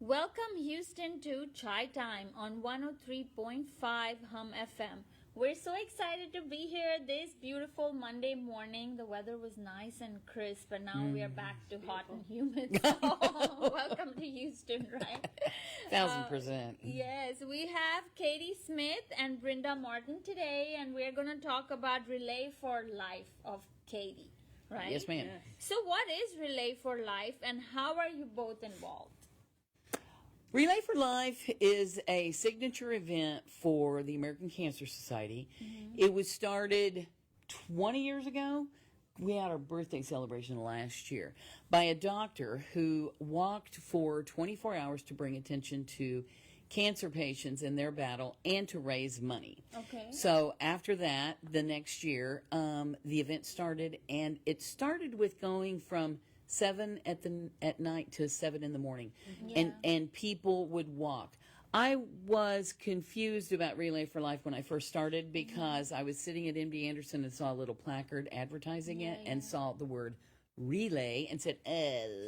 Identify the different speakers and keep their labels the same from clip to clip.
Speaker 1: Welcome Houston to Chai Time on 103.5 Hum FM. We're so excited to be here this beautiful Monday morning. The weather was nice and crisp, and now we are back to hot and humid. So, welcome to Houston, right?
Speaker 2: 1,000%.
Speaker 1: Yes, we have Katie Smith and Brenda Martin today, and we're going to talk about Relay for Life of Katie, right?
Speaker 2: Yes, ma'am.
Speaker 1: So what is Relay for Life, and how are you both involved?
Speaker 2: Relay for Life is a signature event for the American Cancer Society. Mm-hmm. It was started 20 years ago. We had our birthday celebration last year by a doctor who walked for 24 hours to bring attention to cancer patients in their battle and to raise money.
Speaker 1: Okay.
Speaker 2: So after that, the next year, the event started, and it started with going from 7 at night to 7 in the morning, and people would walk. I was confused about Relay for Life when I first started because I was sitting at MD Anderson and saw a little placard advertising it and saw the word relay and said,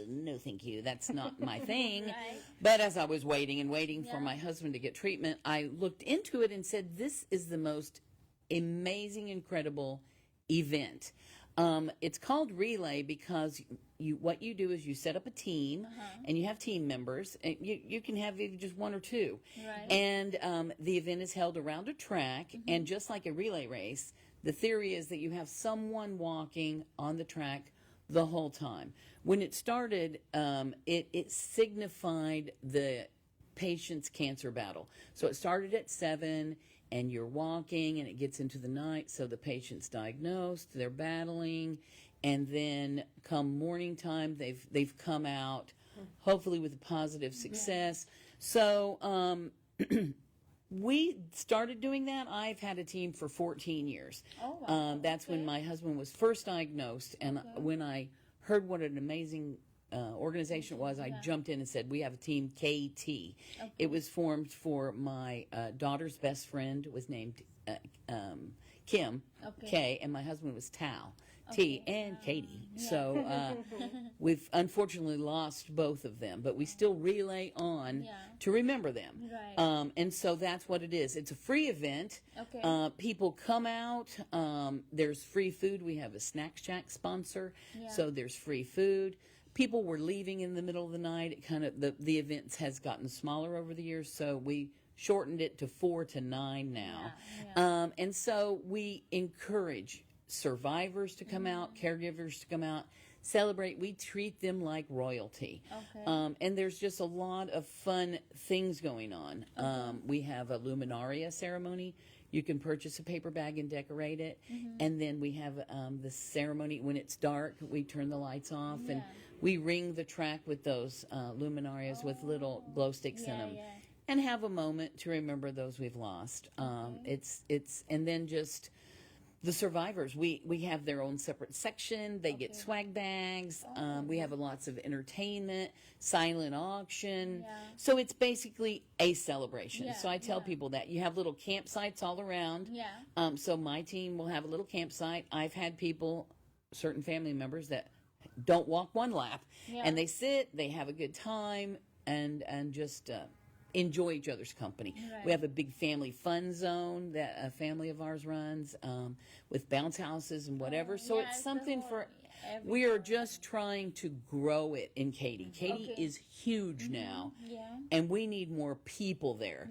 Speaker 2: no thank you, that's not my thing.
Speaker 1: Right.
Speaker 2: But as I was waiting for my husband to get treatment, I looked into it and said, this is the most amazing, incredible event. It's called Relay because what you do is you set up a team and you have team members. And you can have even just one or two.
Speaker 1: Right.
Speaker 2: And the event is held around a track. And just like a relay race, the theory is that you have someone walking on the track the whole time. When it started, it signified the patient's cancer battle. So it started at 7, and you're walking, and it gets into the night, so the patient's diagnosed, they're battling, and then come morning time, they've come out, hopefully with a positive success. So we started doing that. I've had a team for 14 years.
Speaker 1: Oh, wow.
Speaker 2: That's when my husband was first diagnosed, and when I heard what an amazing organization it was, I jumped in and said, we have a team, KT. Okay. It was formed for my daughter's best friend, was named Kim, K, and my husband was Tal, T, and Katie. Yeah. So we've unfortunately lost both of them, but we still relay on to remember them.
Speaker 1: Right.
Speaker 2: And so that's what it is. It's a free event.
Speaker 1: Okay.
Speaker 2: People come out. There's free food. We have a Snack Shack sponsor, so there's free food. People were leaving in the middle of the night. It kind of the events has gotten smaller over the years, so we shortened it to 4 to 9 now. And so we encourage survivors to come out, caregivers to come out, celebrate. We treat them like royalty. Okay. And there's just a lot of fun things going on. We have a luminaria ceremony. You can purchase a paper bag and decorate it. And then we have the ceremony when it's dark. We turn the lights off and we ring the track with those luminarias with little glow sticks in them, and have a moment to remember those we've lost. It's and then just the survivors, we have their own separate section. They get swag bags. We have lots of entertainment, silent auction. So it's basically a celebration. So I tell people that you have little campsites all around. So my team will have a little campsite. I've had people, certain family members, that don't walk one lap, and they sit, they have a good time, and just enjoy each other's company. We have a big family fun zone that a family of ours runs, with bounce houses and whatever. So it's something for. We are just trying to grow it in Katy. Katy is huge now, and we need more people there.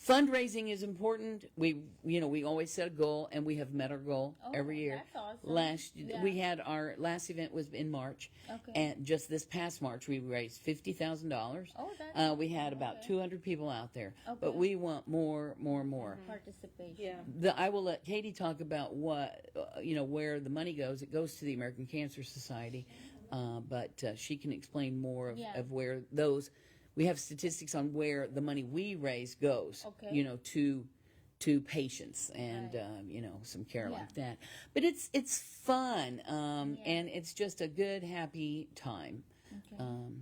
Speaker 2: Fundraising is important. We always set a goal, and we have met our goal every year.
Speaker 1: That's awesome.
Speaker 2: We had our last event was in March, and just this past March we raised $50,000. We had about 200 people out there, but we want more
Speaker 1: participation.
Speaker 2: I will let Katie talk about what where the money goes. It goes to the American Cancer Society, but she can explain more of where those. We have statistics on where the money we raise goes. To patients and some care like that. But it's fun, and it's just a good, happy time.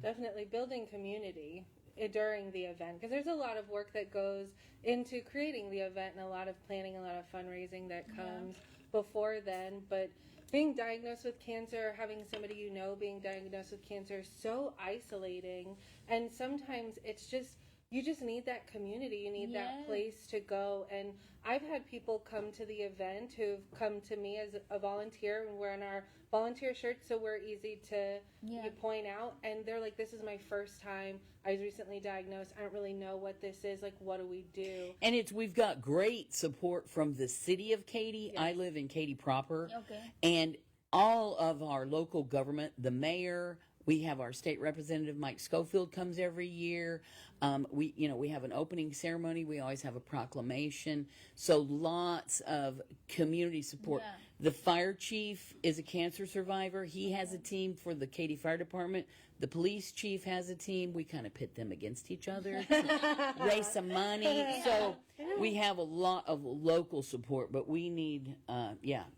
Speaker 3: Definitely building community during the event, because there's a lot of work that goes into creating the event and a lot of planning, a lot of fundraising that comes before then. But being diagnosed with cancer, having somebody you know being diagnosed with cancer is so isolating. And sometimes it's just, you just need that community. You need that place to go. And I've had people come to the event who've come to me as a volunteer, and we're in our volunteer shirts, so we're easy to you point out. And they're like, this is my first time. I was recently diagnosed. I don't really know what this is. Like, what do we do?
Speaker 2: And we've got great support from the city of Katy. Yes. I live in Katy proper.
Speaker 1: Okay.
Speaker 2: And all of our local government, the mayor, we have our state representative, Mike Schofield, comes every year. We have an opening ceremony. We always have a proclamation. So lots of community support.
Speaker 1: Yeah.
Speaker 2: The fire chief is a cancer survivor. He has a team for the Katy Fire Department. The police chief has a team. We kind of pit them against each other to raise some money. So we have a lot of local support, but we need,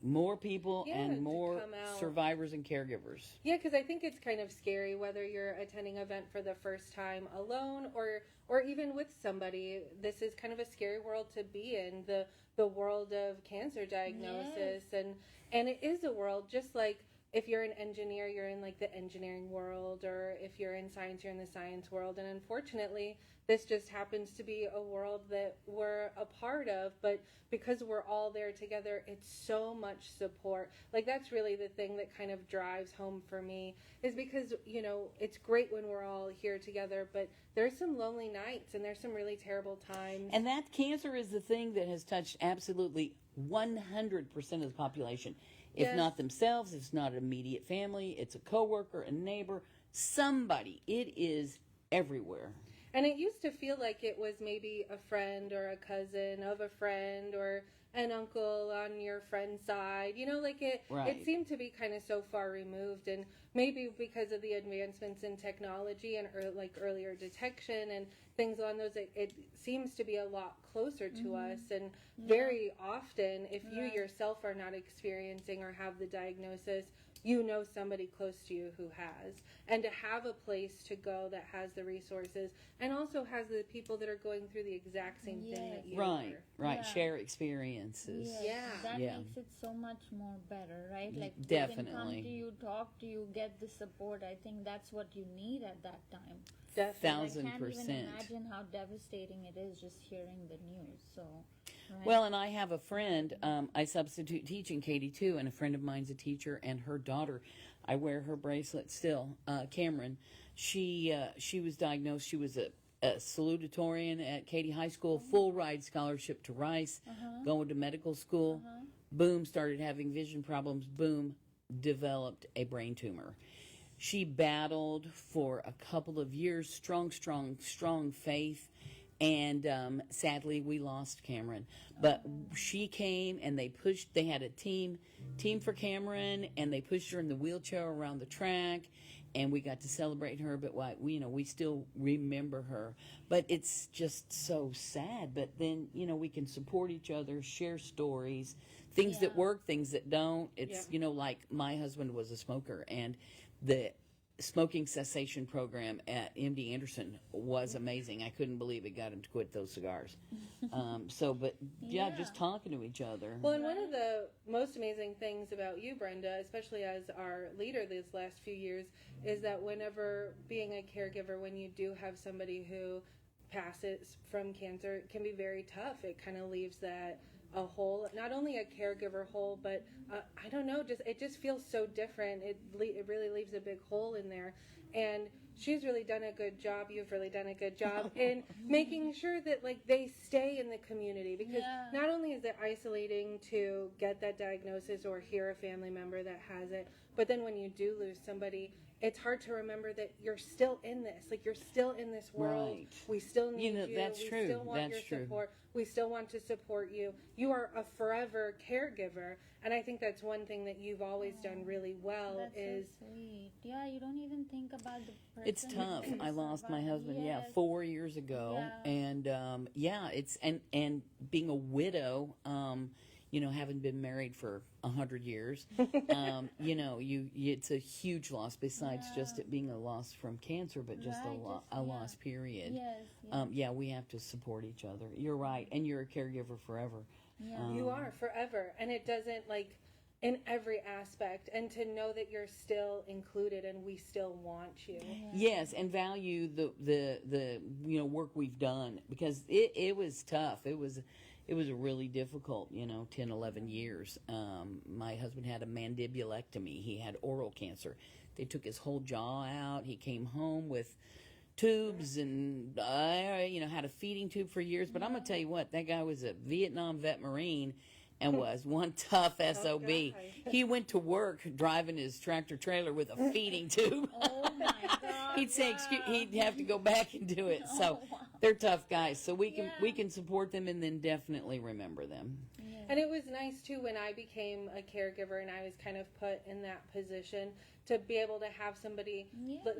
Speaker 2: more people and more survivors and caregivers.
Speaker 3: Yeah, because I think it's kind of scary whether you're attending an event for the first time alone or even with somebody. This is kind of a scary world to be in, the world of cancer diagnosis.
Speaker 1: Yes.
Speaker 3: And it is a world just like, if you're an engineer, you're in like the engineering world, or if you're in science, you're in the science world. And unfortunately, this just happens to be a world that we're a part of, but because we're all there together, it's so much support. Like, that's really the thing that kind of drives home for me, is because, it's great when we're all here together, but there's some lonely nights and there's some really terrible times.
Speaker 2: And that cancer is the thing that has touched absolutely 100% of the population. If not themselves, it's not an immediate family, it's a coworker, a neighbor, somebody. It is everywhere.
Speaker 3: And it used to feel like it was maybe a friend or a cousin of a friend or an uncle on your friend's side. It seemed to be kind of so far removed. And maybe because of the advancements in technology and earlier detection and things on those, it seems to be a lot closer to us. And very often, if you yourself are not experiencing or have the diagnosis, you know somebody close to you who has. And to have a place to go that has the resources and also has the people that are going through the exact same thing that you are.
Speaker 2: Right. Share experiences.
Speaker 1: Yes. That makes it so much more better, right? Like,
Speaker 2: definitely.
Speaker 1: They can come to you, talk to you, get the support. I think that's what you need at that time.
Speaker 3: Definitely.
Speaker 2: 1,000%.
Speaker 1: I can't even imagine how devastating it is just hearing the news. So, right?
Speaker 2: Well, and I have a friend. I substitute teach in Katy too, and a friend of mine's a teacher, and her daughter. I wear her bracelet still. Cameron, she was diagnosed. She was a salutatorian at Katy High School, full ride scholarship to Rice, going to medical school. Boom, started having vision problems. Boom, developed a brain tumor. She battled for a couple of years, strong faith, and sadly we lost Cameron. But she came and they had a team for Cameron, and they pushed her in the wheelchair around the track, and we got to celebrate her. But we still remember her. But it's just so sad. But then we can support each other, share stories, things that work, things that don't. It's like my husband was a smoker, and the smoking cessation program at MD Anderson was amazing. I couldn't believe it got him to quit those cigars. Just talking to each other.
Speaker 3: Well, and one of the most amazing things about you, Brenda, especially as our leader these last few years, is that whenever being a caregiver, when you do have somebody who passes from cancer, it can be very tough. It kind of leaves that a hole, not only a caregiver hole, but I don't know, it just feels so different. It really leaves a big hole in there. And she's really done a good job. You've really done a good job in making sure that they stay in the community, because not only is it isolating to get that diagnosis or hear a family member that has it, but then when you do lose somebody, it's hard to remember that you're still in this. You're still in this world.
Speaker 2: Right.
Speaker 3: We still need you.
Speaker 2: That's true.
Speaker 3: We still want your support. We still want to support you. You are a forever caregiver. And I think that's one thing that you've always done really well.
Speaker 1: That's
Speaker 3: is
Speaker 1: so sweet. Yeah, you don't even think about the person.
Speaker 2: It's tough. I lost my husband, 4 years ago.
Speaker 1: Yeah.
Speaker 2: And it's and being a widow, having been married for 100 years, it's a huge loss besides just it being a loss from cancer, but just a loss period.
Speaker 1: Yes.
Speaker 2: We have to support each other. You're right. And you're a caregiver forever.
Speaker 1: Yeah.
Speaker 3: You are forever. And it doesn't in every aspect, and to know that you're still included and we still want you.
Speaker 2: Yes, and value the work we've done, because it was tough. It was a really difficult 10, 11 years. My husband had a mandibulectomy. He had oral cancer. They took his whole jaw out. He came home with tubes, and had a feeding tube for years. But I'm gonna tell you what, that guy was a Vietnam vet Marine and was one tough SOB. He went to work driving his tractor trailer with a feeding tube.
Speaker 1: Oh my God!
Speaker 2: He'd say he'd have to go back and do it. So they're tough guys. So we can support them and then definitely remember them.
Speaker 3: And it was nice too when I became a caregiver and I was kind of put in that position to be able to have somebody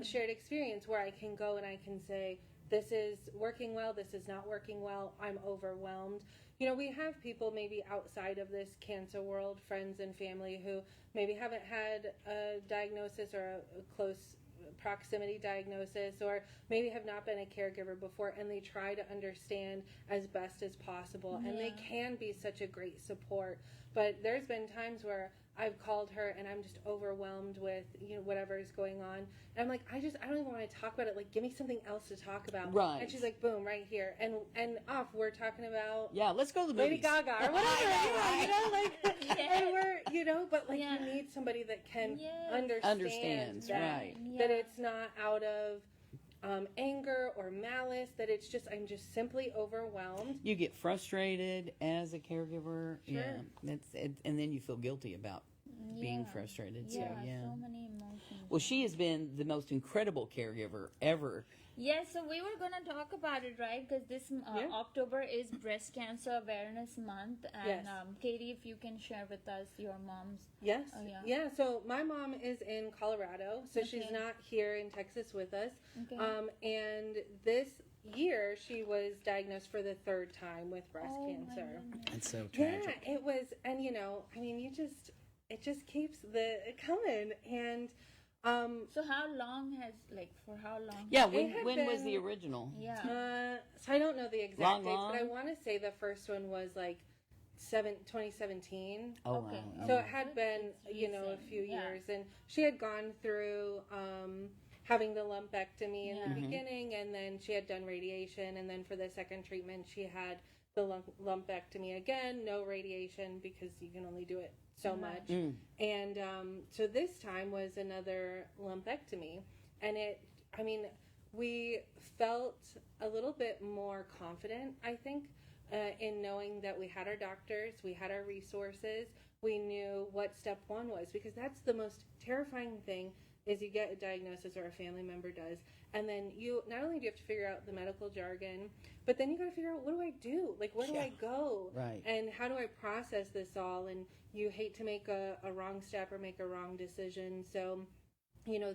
Speaker 3: shared experience where I can go and I can say, this is working well, this is not working well, I'm overwhelmed. We have people maybe outside of this cancer world, friends and family, who maybe haven't had a diagnosis or a close proximity diagnosis, or maybe have not been a caregiver before, and they try to understand as best as possible. And they can be such a great support. But there's been times where I've called her and I'm just overwhelmed with whatever is going on, and I'm like, I don't even want to talk about it. Like, give me something else to talk about.
Speaker 2: Right.
Speaker 3: And she's like, boom, right here, and off. We're talking about
Speaker 2: let's go to the movies.
Speaker 3: Lady Gaga or whatever. And we're but you need somebody that can
Speaker 2: understands
Speaker 3: that,
Speaker 2: right.
Speaker 3: That it's not out of anger or malice, that it's just, I'm just simply overwhelmed.
Speaker 2: You get frustrated as a caregiver.
Speaker 3: Sure.
Speaker 2: Yeah, that's it, and then you feel guilty about being frustrated.
Speaker 1: So many emotions.
Speaker 2: Well, she has been the most incredible caregiver ever.
Speaker 1: Yes, so we were going to talk about it, right? Because this October is Breast Cancer Awareness Month. And Katie, if you can share with us your mom's.
Speaker 3: Yes. So my mom is in Colorado, so she's not here in Texas with us. Okay. And this year she was diagnosed for the third time with breast cancer.
Speaker 2: That's so tragic.
Speaker 3: Yeah, it was. And it just keeps it coming. And
Speaker 1: so how long?
Speaker 2: Yeah, when was the original?
Speaker 1: Yeah.
Speaker 3: So I don't know the exact dates,
Speaker 2: long?
Speaker 3: but I want to say the first one was like 2017.
Speaker 2: Oh,
Speaker 1: okay.
Speaker 2: wow.
Speaker 3: So it had been, a few years, and she had gone through having the lumpectomy in the beginning, and then she had done radiation, and then for the second treatment she had the lumpectomy again, no radiation because you can only do it so much. And so this time was another lumpectomy, and we felt a little bit more confident, I think, in knowing that we had our doctors, we had our resources, we knew what step one was, because that's the most terrifying thing, is you get a diagnosis, or a family member does, and then you not only do you have to figure out the medical jargon, but then you got to figure out, what do I do? Like, where do I go?
Speaker 2: Right.
Speaker 3: And how do I process this all? And you hate to make a wrong step or make a wrong decision. So,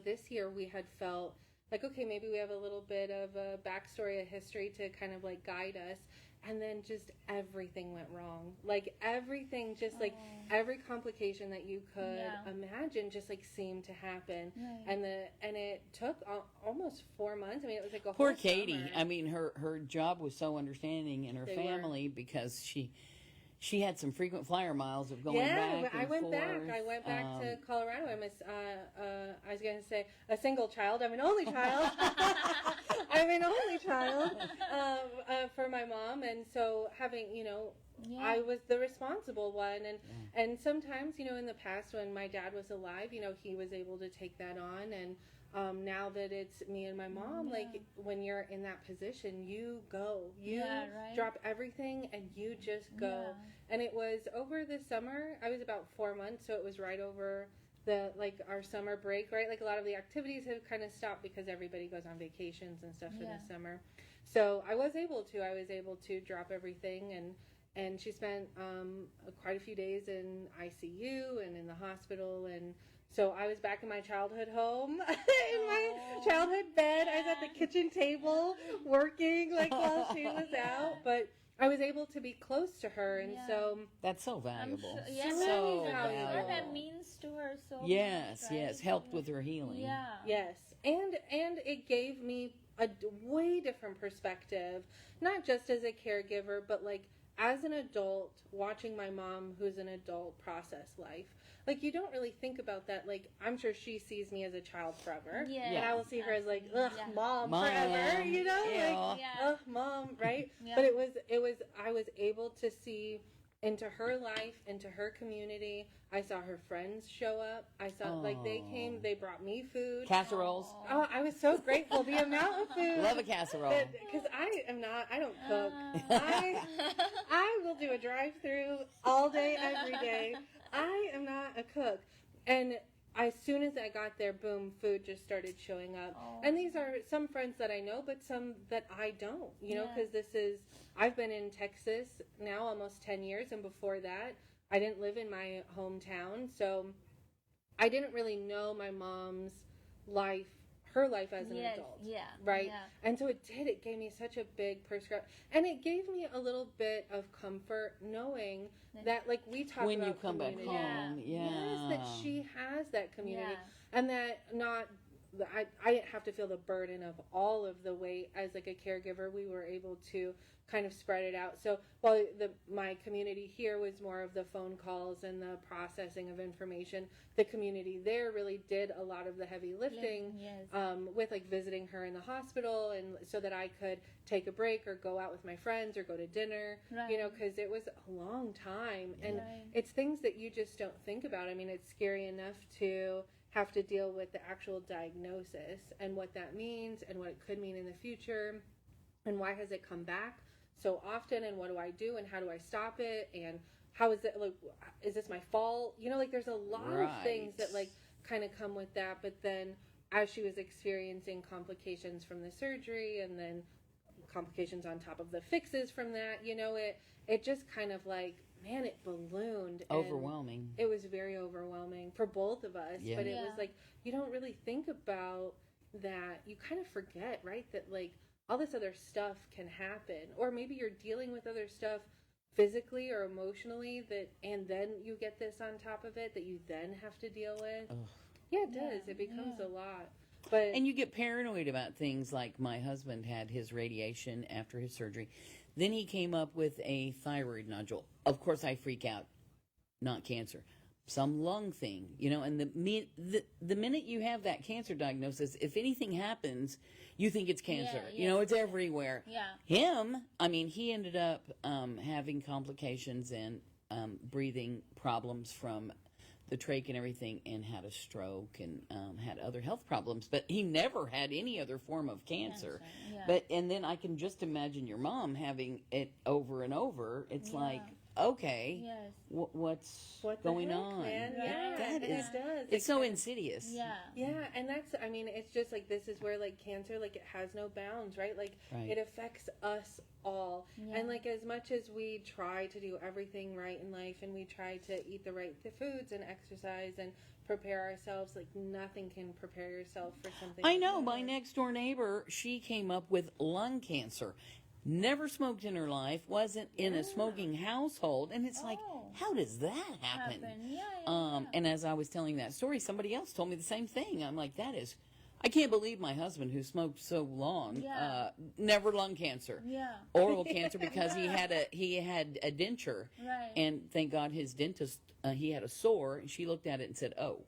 Speaker 3: this year we had felt like, okay, maybe we have a little bit of a backstory, a history to kind of like guide us. And then just everything went wrong. Like everything, just like every complication that you could imagine just like seemed to happen. Right. And it took almost 4 months. I mean, it was like a whole
Speaker 2: Poor Katie.
Speaker 3: summer.
Speaker 2: I mean, her job was so understanding, and her family, because she had some frequent flyer miles of going back.
Speaker 3: I went back to Colorado. I was going to say a single child. I'm an only child. I'm an only child for my mom, and so having, I was the responsible one, and sometimes, in the past when my dad was alive, he was able to take that on, and now that it's me and my mom, like when you're in that position, you go, drop everything and you just go. Yeah. And it was over the summer. I was about 4 months, so it was right over our summer break, right? Like a lot of the activities have kind of stopped because everybody goes on vacations and stuff for the summer. So I was able to drop everything, and she spent quite a few days in ICU and in the hospital, and so I was back in my childhood home, in my childhood bed. I was at the kitchen table working while she was out, but I was able to be close to her, and so
Speaker 2: that's so valuable.
Speaker 1: So
Speaker 2: valuable.
Speaker 1: What that means to her so much,
Speaker 2: yes, helped with her healing.
Speaker 1: Yeah.
Speaker 3: Yes, and it gave me a way different perspective, not just as a caregiver, but like as an adult watching my mom, who's an adult, process life. like, you don't really think about that. Like, I'm sure she sees me as a child forever.
Speaker 1: Yeah.
Speaker 3: And I will see her as like, ugh,
Speaker 1: Yeah.
Speaker 3: mom,
Speaker 2: Mom.
Speaker 3: forever, you know?
Speaker 2: Ew.
Speaker 3: Like,
Speaker 1: Yeah.
Speaker 3: ugh, mom, right?
Speaker 1: Yeah.
Speaker 3: But I was able to see into her life, into her community. I saw her friends show up. I saw, like, they came, they brought me food.
Speaker 2: Casseroles.
Speaker 3: Oh, I was so grateful. The amount of food.
Speaker 2: Love a casserole.
Speaker 3: Because I don't cook. I will do a drive-through all day, every day. I am not a cook. And as soon as I got there, boom, food just started showing up. And these are some friends that I know, but some that I don't, you know, because I've been in Texas now almost 10 years. And before that, I didn't live in my hometown. So I didn't really know my mom's life, her life as an adult.
Speaker 1: Yeah.
Speaker 3: Right?
Speaker 1: Yeah.
Speaker 3: And so it gave me such a big perspective. And it gave me a little bit of comfort knowing that, like, we talk
Speaker 2: When
Speaker 3: about
Speaker 2: you come back
Speaker 3: community.
Speaker 2: home,
Speaker 3: Yes,
Speaker 2: yeah.
Speaker 3: that she has that community.
Speaker 1: Yeah.
Speaker 3: And that I didn't have to feel the burden of all of the weight as, like, a caregiver. We were able to kind of spread it out. So while my community here was more of the phone calls and the processing of information, the community there really did a lot of the heavy lifting.
Speaker 1: Yes.
Speaker 3: With, like, visiting her in the hospital, and so that I could take a break or go out with my friends or go to dinner,
Speaker 1: Right.
Speaker 3: you know, because it was a long time. And
Speaker 1: Right.
Speaker 3: it's things that you just don't think about. I mean, it's scary enough to have to deal with the actual diagnosis and what that means and what it could mean in the future, and why has it come back so often, and what do I do, and how do I stop it, and how is it, like, is this my fault? You know, like, there's a lot of things that, like, kind of come with that. But then as she was experiencing complications from the surgery, and then complications on top of the fixes from that, you know, it just kind of, like, man, it ballooned. And
Speaker 2: Overwhelming.
Speaker 3: it was very overwhelming for both of us.
Speaker 2: Yeah.
Speaker 3: But it
Speaker 1: Yeah.
Speaker 3: was like, you don't really think about that. You kind of forget, right, that, like, all this other stuff can happen. Or maybe you're dealing with other stuff physically or emotionally, and then you get this on top of it that you then have to deal with.
Speaker 2: Ugh.
Speaker 3: Yeah, it does. It becomes a lot. But
Speaker 2: And you get paranoid about things like my husband had his radiation after his surgery. Then he came up with a thyroid nodule. Of course, I freak out. Not cancer. Some lung thing, you know, and the minute you have that cancer diagnosis, if anything happens, you think it's cancer.
Speaker 1: Yeah,
Speaker 2: You know, it's everywhere.
Speaker 1: Yeah.
Speaker 2: Him, I mean, he ended up having complications and breathing problems from the trach and everything, and had a stroke, and had other health problems, but he never had any other form of cancer.
Speaker 1: Yeah.
Speaker 2: And then I can just imagine your mom having it over and over. It's like, okay,
Speaker 1: Yes.
Speaker 2: what's
Speaker 3: what the
Speaker 2: going
Speaker 3: heck,
Speaker 2: on?
Speaker 3: man?
Speaker 1: Right.
Speaker 3: Yeah,
Speaker 2: That
Speaker 3: and
Speaker 2: is-
Speaker 3: it does.
Speaker 2: It's so insidious.
Speaker 1: Yeah.
Speaker 3: Yeah, and that's, I mean, it's just like, this is where, like, cancer, like, it has no bounds, right? Like,
Speaker 2: Right.
Speaker 3: it affects us all.
Speaker 1: Yeah.
Speaker 3: And, like, as much as we try to do everything right in life, and we try to eat the right foods and exercise and prepare ourselves, like, nothing can prepare yourself for something.
Speaker 2: I
Speaker 3: like
Speaker 2: know.
Speaker 3: that.
Speaker 2: My next door neighbor, she came up with lung cancer. Never smoked in her life, wasn't in a smoking household, and it's like,
Speaker 1: Oh.
Speaker 2: how does that happen?
Speaker 1: Yeah.
Speaker 2: And as I was telling that story, somebody else told me the same thing. I'm like, I can't believe my husband, who smoked so long,
Speaker 1: Yeah.
Speaker 2: never lung cancer,
Speaker 1: Yeah.
Speaker 2: oral cancer, because he had a denture,
Speaker 1: Right.
Speaker 2: and thank God his dentist, he had a sore, and she looked at it and said, "Oh,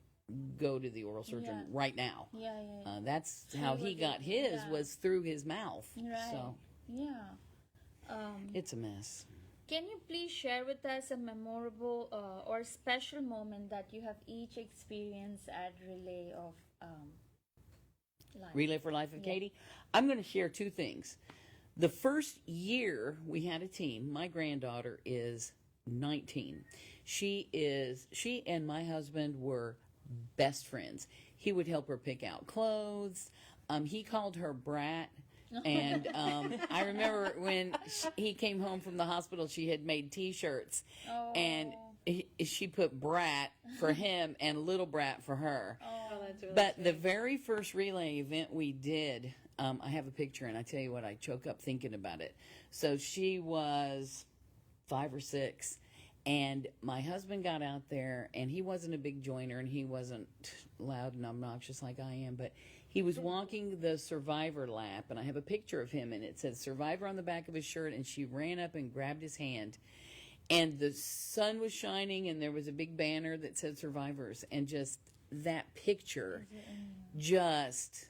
Speaker 2: go to the oral surgeon
Speaker 1: Yeah.
Speaker 2: right now."
Speaker 1: Yeah.
Speaker 2: That's how he got his,
Speaker 1: Yeah.
Speaker 2: was through his mouth.
Speaker 1: Right.
Speaker 2: So
Speaker 1: Yeah.
Speaker 2: it's a mess.
Speaker 1: Can you please share with us a memorable or special moment that you have each experienced at Relay of Life?
Speaker 2: Relay for Life of
Speaker 1: Yeah.
Speaker 2: Katie. I'm going to share two things. The first year we had a team, my granddaughter is 19. She and my husband were best friends. He would help her pick out clothes. He called her Brat. And I remember when he came home from the hospital, she had made T-shirts, and she put Brat for him and Little Brat for her.
Speaker 3: Oh, that's really
Speaker 2: But
Speaker 3: sweet.
Speaker 2: the very first relay event we did, I have a picture, and I tell you what, I choke up thinking about it. So she was 5 or 6, and my husband got out there, and he wasn't a big joiner, and he wasn't loud and obnoxious like I am, but he was walking the Survivor lap, and I have a picture of him, and it said Survivor on the back of his shirt, and she ran up and grabbed his hand. and the sun was shining, and there was a big banner that said survivors, and just that picture just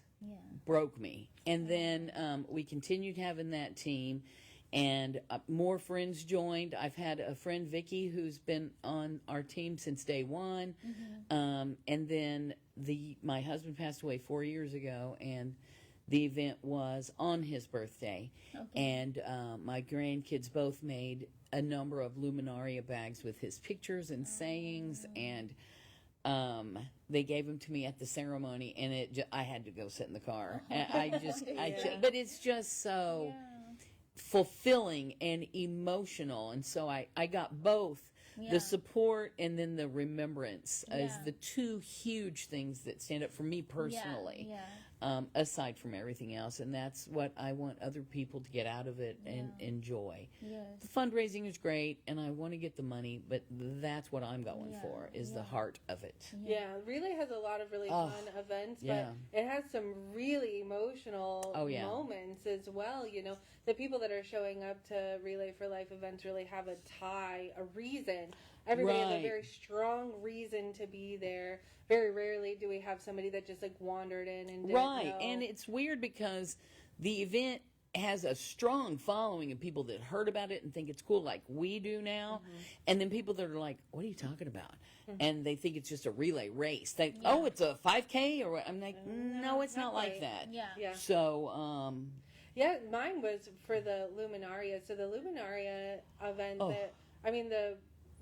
Speaker 2: broke me. And then we continued having that team, and more friends joined. I've had a friend, Vicky, who's been on our team since day one. And then my husband passed away 4 years ago, and the event was on his birthday. And my grandkids both made a number of luminaria bags with his pictures and sayings, and they gave them to me at the ceremony, and I had to go sit in the car. And but it's just so fulfilling and emotional, and so I got both the support and then the remembrance as the two huge things that stand up for me personally, aside from everything else. And that's what I want other people to get out of it and enjoy. The fundraising is great, and I want to get the money, but that's what I'm going for, is the heart of it.
Speaker 3: Relay has a lot of really fun events, but it has some really emotional moments as well. You know, the people that are showing up to Relay for Life events really have a tie, a reason. Everybody has a very strong reason to be there. Very rarely do we have somebody that just like wandered in and didn't know.
Speaker 2: And it's weird because the event has a strong following of people that heard about it and think it's cool, like we do now, and then people that are like, "What are you talking about?" And they think it's just a relay race. Oh, it's a 5K, or what? I'm like, no, it's not like that. So,
Speaker 3: mine was for the Luminaria. So the Luminaria event,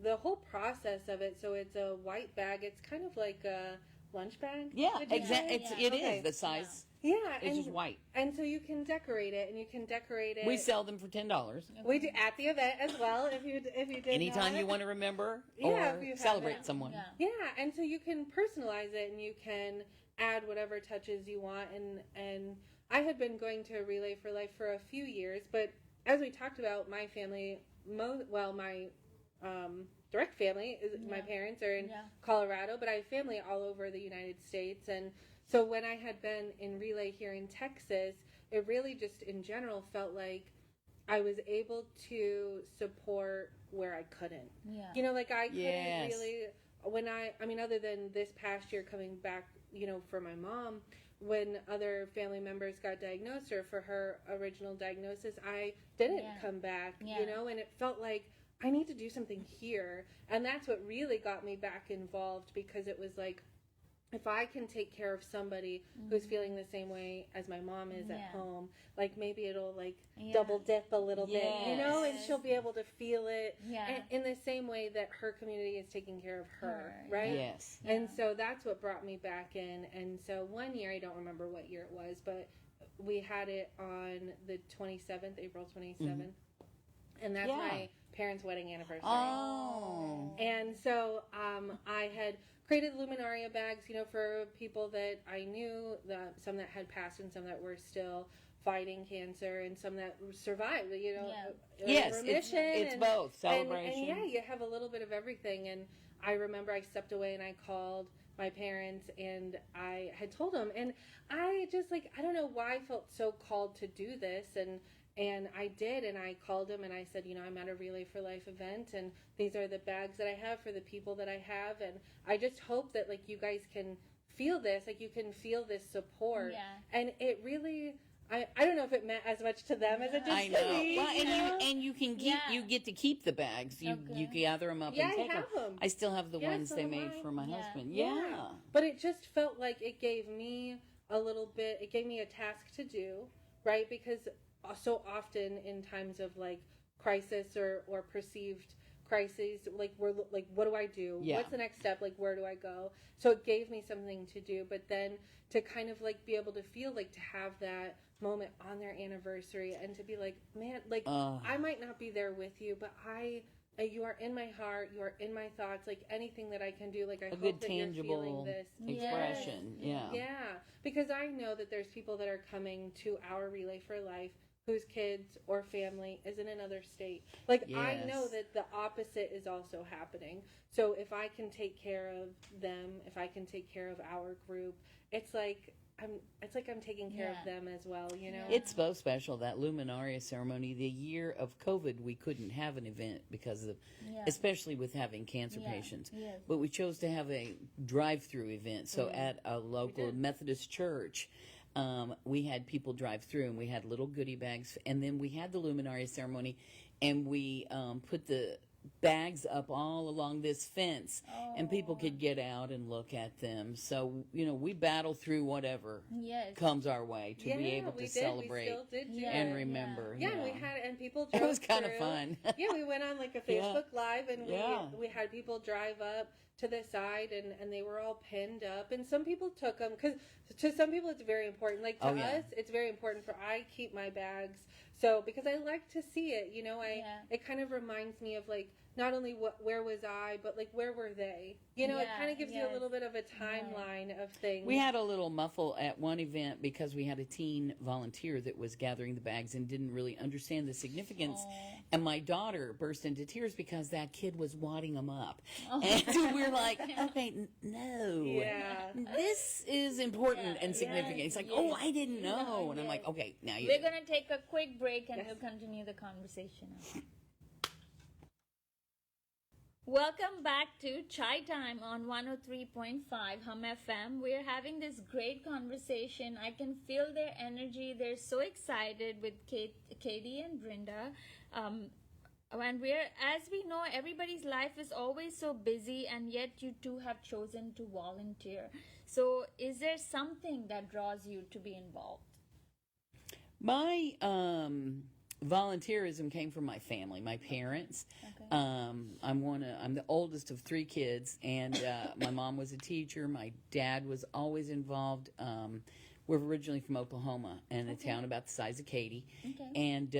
Speaker 3: the whole process of it. So it's a white bag. It's kind of like a lunch bag.
Speaker 2: Yeah, exactly. It is the size.
Speaker 3: Yeah,
Speaker 2: it's just white.
Speaker 3: And so you can decorate it, and you can decorate it.
Speaker 2: We sell them for $10.
Speaker 3: We do at the event as well. If you did
Speaker 2: anytime you want to remember or celebrate someone.
Speaker 3: Yeah, and so you can personalize it, and you can add whatever touches you want. And I had been going to Relay for Life for a few years, but as we talked about, my family, my direct family, my parents are in Colorado, but I have family all over the United States. And so when I had been in Relay here in Texas, it really just in general felt like I was able to support where I couldn't. You know, like I couldn't really, other than this past year coming back, you know, for my mom, when other family members got diagnosed, or for her original diagnosis, I didn't come back, you know, and it felt like I need to do something here. And that's what really got me back involved, because it was like, if I can take care of somebody who's feeling the same way as my mom is at home, like maybe it'll like double dip a little bit, you know, and she'll be able to feel it in the same way that her community is taking care of her, right?
Speaker 2: Yes.
Speaker 3: And so that's what brought me back in. And so one year, I don't remember what year it was, but we had it on the 27th, April 27th. And that's my parents' wedding anniversary.
Speaker 2: Oh.
Speaker 3: And so I had created Luminaria bags, you know, for people that I knew, some that had passed and some that were still fighting cancer, and some that survived, you know.
Speaker 2: Yes,
Speaker 3: remission,
Speaker 2: it's both. Celebration.
Speaker 3: And you have a little bit of everything. And I remember I stepped away and I called my parents, and I had told them, and I just like, I don't know why I felt so called to do this, and I did, and I called him and I said, you know, I'm at a Relay for Life event, and these are the bags that I have for the people that I have, and I just hope that, like, you guys can feel this, like, you can feel this support. And it really, I don't know if it meant as much to them as it did to me.
Speaker 2: Well, and you can keep, you get to keep the bags. You gather them up and take them. I still have the ones they made for my husband.
Speaker 3: But it just felt like it gave me a little bit, it gave me a task to do, right? Because so often in times of like crisis or perceived crises, like we're like, what do I do? What's the next step? Like, where do I go? So it gave me something to do, but then to kind of like be able to feel like, to have that moment on their anniversary and to be like, man, like I might not be there with you, but you are in my heart, you are in my thoughts, like anything that I can do, like I hope
Speaker 2: good
Speaker 3: that
Speaker 2: tangible
Speaker 3: you're feeling this
Speaker 2: expression.
Speaker 3: Because I know that there's people that are coming to our Relay for Life whose kids or family is in another state. Like, I know that the opposite is also happening. So if I can take care of them, if I can take care of our group, it's like, it's like I'm taking care of them as well, you know?
Speaker 2: It's so special, that Luminaria ceremony. The year of COVID, we couldn't have an event because of, especially with having cancer patients.
Speaker 1: Yes.
Speaker 2: But we chose to have a drive-through event. So at a local Methodist church, we had people drive through, and we had little goodie bags. And then we had the Luminaria ceremony, and we put the bags up all along this fence, and people could get out and look at them. So, we battle through whatever comes our way to be able to celebrate and remember.
Speaker 3: And people drove
Speaker 2: It was kind
Speaker 3: through.
Speaker 2: of fun.
Speaker 3: We went on like a Facebook Live, and we had people drive up to the side, and they were all pinned up, and some people took them, because to some people it's very important. Like to us, it's very important I keep my bags. So, because I like to see it, it kind of reminds me of, like, not only where was I, but, like, where were they? It kind of gives you a little bit of a timeline of things.
Speaker 2: We had a little muffle at one event because we had a teen volunteer that was gathering the bags and didn't really understand the significance. And my daughter burst into tears because that kid was wadding them up. And we're like, okay, no. This is important and significant. It's like, I didn't know. And I'm like, okay, now you
Speaker 1: We're going to take a quick break, and we'll continue the conversation. Welcome back to Chai Time on 103.5 Hum FM. We're having this great conversation. I can feel their energy. They're so excited with Katie and Brenda. And as we know, everybody's life is always so busy, and yet you two have chosen to volunteer. So is there something that draws you to be involved?
Speaker 2: My volunteerism came from my family, my parents. I'm the oldest of three kids, and my mom was a teacher. My dad was always involved. We're originally from Oklahoma, and a town about the size of Katy. And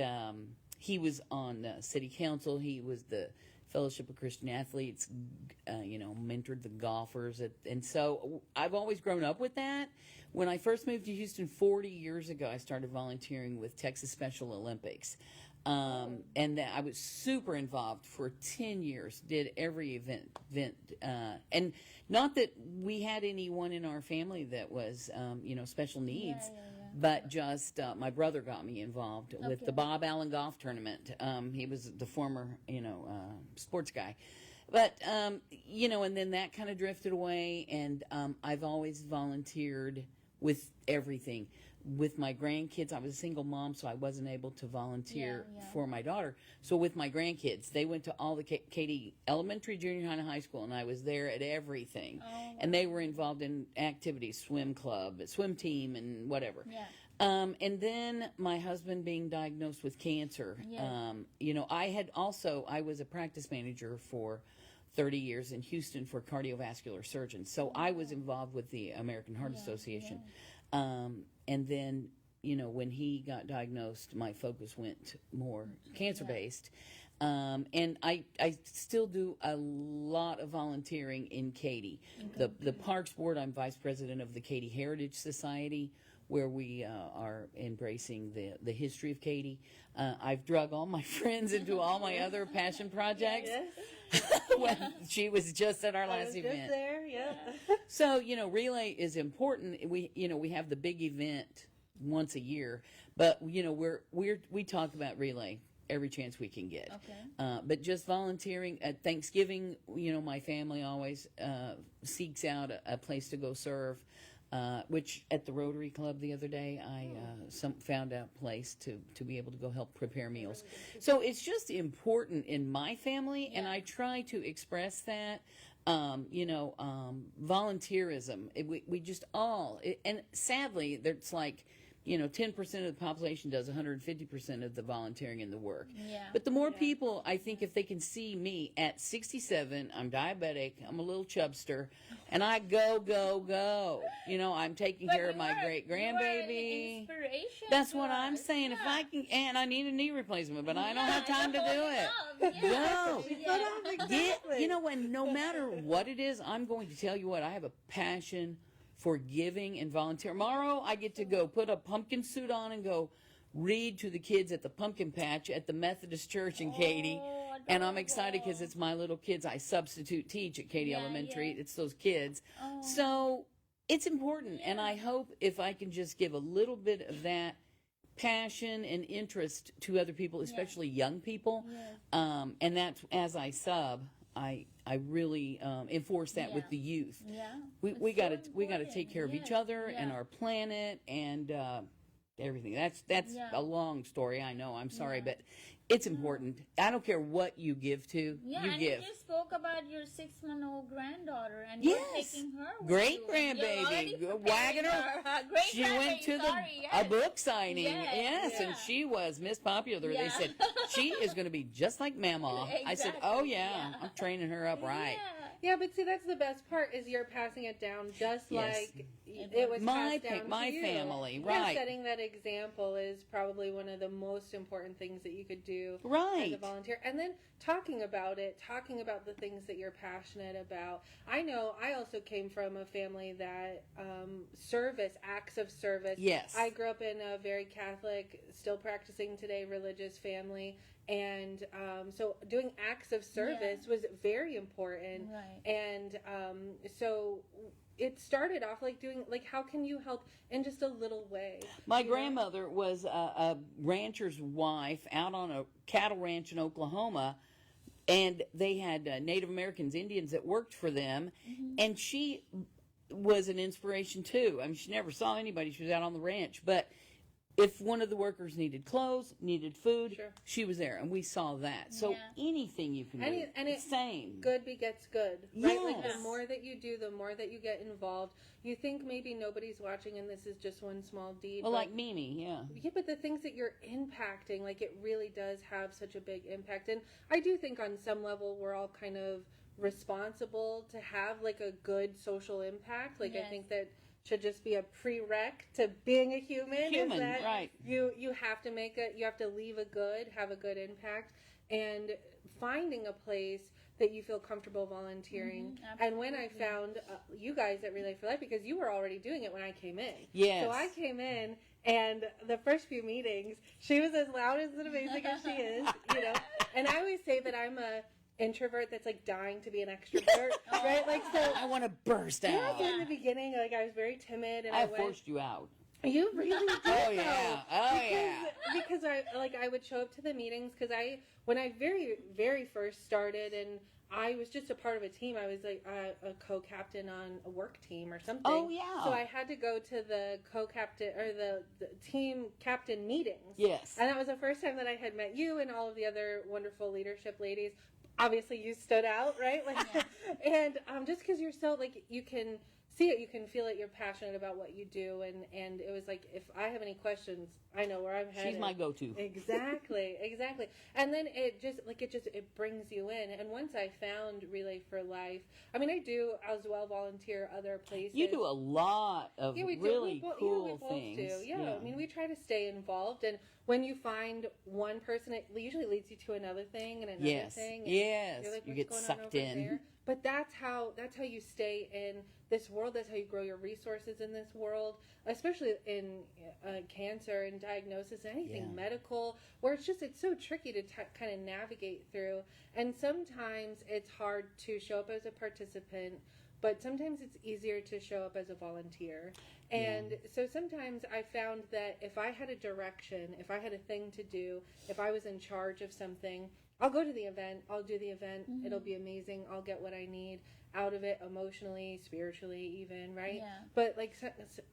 Speaker 2: he was on city council. He was the Fellowship of Christian Athletes, mentored the golfers. And so I've always grown up with that. When I first moved to Houston 40 years ago, I started volunteering with Texas Special Olympics. And I was super involved for 10 years, did every event. And not that we had anyone in our family that was, special needs. But just my brother got me involved with the Bob Allen Golf Tournament. He was the former, sports guy. But, and then that kind of drifted away. And I've always volunteered with everything. With my grandkids, I was a single mom, so I wasn't able to volunteer for my daughter. So with my grandkids, they went to all the Katy Elementary, Junior High, and High School, and I was there at everything. And they were involved in activities, swim club, swim team, and whatever. And then my husband being diagnosed with cancer, I was a practice manager for 30 years in Houston for cardiovascular surgeons. So I was involved with the American Heart Association. And then, when he got diagnosed, my focus went more cancer-based. And I still do a lot of volunteering in Katy. The Parks Board, I'm vice president of the Katy Heritage Society, where we are embracing the history of Katy. I've drug all my friends into all my other passion projects. She was just at our last event. So, relay is important. We have the big event once a year, but we talk about relay every chance we can get. But just volunteering at Thanksgiving, my family always seeks out a place to go serve. Which at the Rotary Club the other day, I found a place to be able to go help prepare meals. So it's just important in my family, and I try to express that. Volunteerism. We just and sadly, there's like, 10% of the population does 150% of the volunteering and the work. But the more people, I think, if they can see me at 67, I'm diabetic, I'm a little chubster, and I go. I'm taking care of my great grandbaby. That's what I'm saying. If I can, and I need a knee replacement, but I don't have time to do it. No. And no matter what it is, I'm going to tell you what, I have a passion for giving and volunteer. Tomorrow I get to go put a pumpkin suit on and go read to the kids at the pumpkin patch at the Methodist Church in Katy. And I'm excited because it's my little kids. I substitute teach at Katy Elementary. It's those kids. So, it's important, and I hope if I can just give a little bit of that passion and interest to other people, especially young people, and that's as I sub, I really enforce that with the youth. We got to take care of each other and our planet and everything. That's a long story. I know. I'm sorry, but it's important. I don't care what you give to. You
Speaker 1: and
Speaker 2: give.
Speaker 1: you spoke about your 6-month-old granddaughter, and you're taking her with
Speaker 2: great
Speaker 1: you.
Speaker 2: grandbaby, wagging her.
Speaker 1: Great
Speaker 2: She went to a book signing, and she was Miss Popular. They said she is going to be just like Mama. I said, oh yeah, I'm training her up right.
Speaker 3: Yeah, but see, that's the best part is you're passing it down just like it was passed down
Speaker 2: my
Speaker 3: to you.
Speaker 2: family,
Speaker 3: Yeah, setting that example is probably one of the most important things that you could do as a volunteer. And then talking about the things that you're passionate about. I know I also came from a family that acts of service.
Speaker 2: Yes.
Speaker 3: I grew up in a very Catholic, still practicing today, religious family. And so doing acts of service was very important. And so it started off doing how can you help in just a little way?
Speaker 2: My grandmother was a rancher's wife out on a cattle ranch in Oklahoma, and they had Native Americans, Indians that worked for them, and she was an inspiration too. I mean, she never saw anybody. She was out on the ranch, but if one of the workers needed clothes, needed food, she was there, and we saw that. So anything you can do,
Speaker 3: and it's
Speaker 2: same.
Speaker 3: Good begets good, right?
Speaker 2: Yes.
Speaker 3: The more that you do, the more that you get involved. You think maybe nobody's watching, and this is just one small deed.
Speaker 2: Well, like Mimi,
Speaker 3: Yeah, but the things that you're impacting, it really does have such a big impact. And I do think on some level we're all kind of responsible to have a good social impact. I think that should just be a prereq to being a human.
Speaker 2: Right.
Speaker 3: You have to have to have a good impact, and finding a place that you feel comfortable volunteering. And when I found you guys at Relay for Life, because you were already doing it when I came in.
Speaker 2: Yes.
Speaker 3: So I came in, and the first few meetings, she was as loud as and amazing as she is, And I always say that I'm a introvert that's dying to be an extrovert, right? So
Speaker 2: I want to burst out.
Speaker 3: In the beginning, I was very timid, and
Speaker 2: I forced you out.
Speaker 3: You really did.
Speaker 2: Oh yeah,
Speaker 3: because I would show up to the meetings when I very very first started, and I was just a part of a team. I was a co-captain on a work team or something.
Speaker 2: Oh yeah.
Speaker 3: So I had to go to the co-captain or the team captain meetings.
Speaker 2: Yes.
Speaker 3: And that was the first time that I had met you and all of the other wonderful leadership ladies. Obviously, you stood out, right? And just because you're so you can see it, you can feel it. You're passionate about what you do, and it was if I have any questions, I know where I'm headed.
Speaker 2: She's my go-to.
Speaker 3: Exactly. And then it just brings you in. And once I found Relay for Life, I mean, I do as well volunteer other places.
Speaker 2: You do a lot of really cool things.
Speaker 3: Yeah, I mean, we try to stay involved, and when you find one person, it usually leads you to another thing and another thing. And
Speaker 2: yes,
Speaker 3: you're
Speaker 2: you get sucked in.
Speaker 3: There? But that's how you stay in this world. That's how you grow your resources in this world, especially in cancer and diagnosis, anything medical, where it's so tricky to kind of navigate through. And sometimes it's hard to show up as a participant, but sometimes it's easier to show up as a volunteer. And so sometimes I found that if I had a direction, if I had a thing to do, if I was in charge of something, I'll go to the event, I'll do the event, it'll be amazing, I'll get what I need out of it emotionally, spiritually even, right?
Speaker 1: Yeah.
Speaker 3: But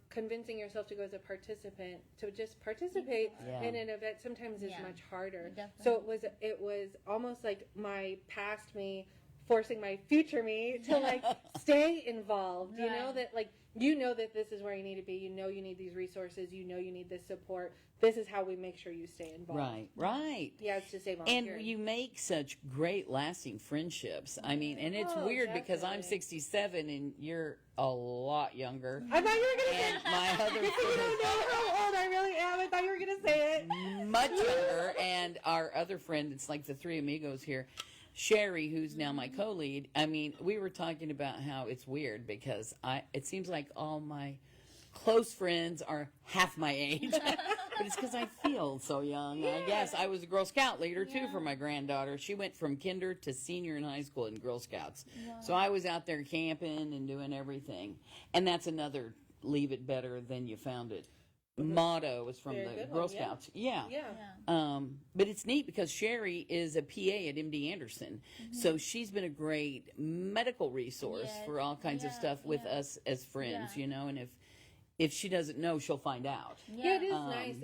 Speaker 3: convincing yourself to go as a participant, to just participate in an event sometimes is much harder.
Speaker 1: Definitely.
Speaker 3: So it was almost like my past me forcing my future me to stay involved, you know, that that this is where you need to be, you need these resources, you need this support. This is how we make sure you stay involved.
Speaker 2: Right.
Speaker 3: Yeah, it's to stay volunteering.
Speaker 2: And you make such great lasting friendships. I mean, and it's weird because I'm 67 and you're a lot younger.
Speaker 3: I thought you were going to say
Speaker 2: my other
Speaker 3: friend. You don't know how old I really am. I thought you were going to say it.
Speaker 2: Much younger. And our other friend, it's like the three amigos here, Sherry, who's now my co-lead. I mean, we were talking about how it's weird because it seems like all my close friends are half my age. But it's because I feel so young. I guess I was a Girl Scout leader too for my granddaughter. She went from kinder to senior in high school in Girl Scouts. So I was out there camping and doing everything. And that's another leave it better than you found it motto was from the Girl Scouts. Yeah. But it's neat because Sherry is a PA at MD Anderson. So she's been a great medical resource for all kinds of stuff with us as friends, you know, and if she doesn't know, she'll find out.
Speaker 3: Yeah, it is nice.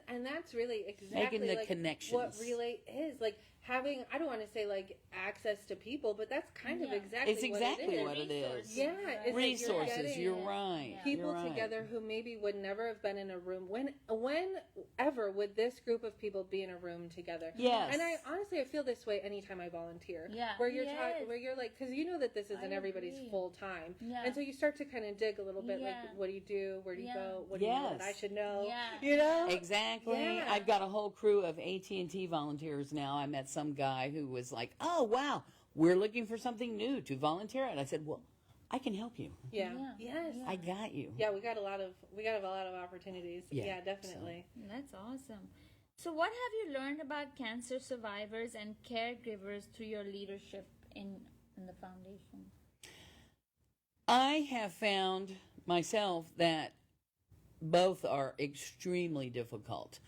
Speaker 3: And that's really exactly
Speaker 2: making the
Speaker 3: like
Speaker 2: connections.
Speaker 3: What Relate is. Like having, I don't want to say like access to people, but that's kind of exactly
Speaker 2: it's exactly
Speaker 3: what it is.
Speaker 2: Yeah,
Speaker 3: it's
Speaker 2: resources.
Speaker 3: Like
Speaker 2: you're right.
Speaker 3: People together who maybe would never have been in a room. Whenever would this group of people be in a room together?
Speaker 2: Yes.
Speaker 3: And I honestly, I feel this way anytime I volunteer.
Speaker 1: Yeah.
Speaker 3: Where you're where you're like, because you know that this isn't everybody's full time, and so you start to kind of dig a little bit. Like, what do you do? Where do you go? What do you know that I should know? You know
Speaker 2: exactly. I've got a whole crew of AT&T volunteers now. I met some guy who was like, "Oh wow, we're looking for something new to volunteer at." I said, "Well, I can help you.
Speaker 3: Yes,
Speaker 2: I got you."
Speaker 3: Yeah, we got a lot of opportunities. Yeah, definitely.
Speaker 1: So. That's awesome. So, what have you learned about cancer survivors and caregivers through your leadership in the foundation?
Speaker 2: I have found myself that both are extremely difficult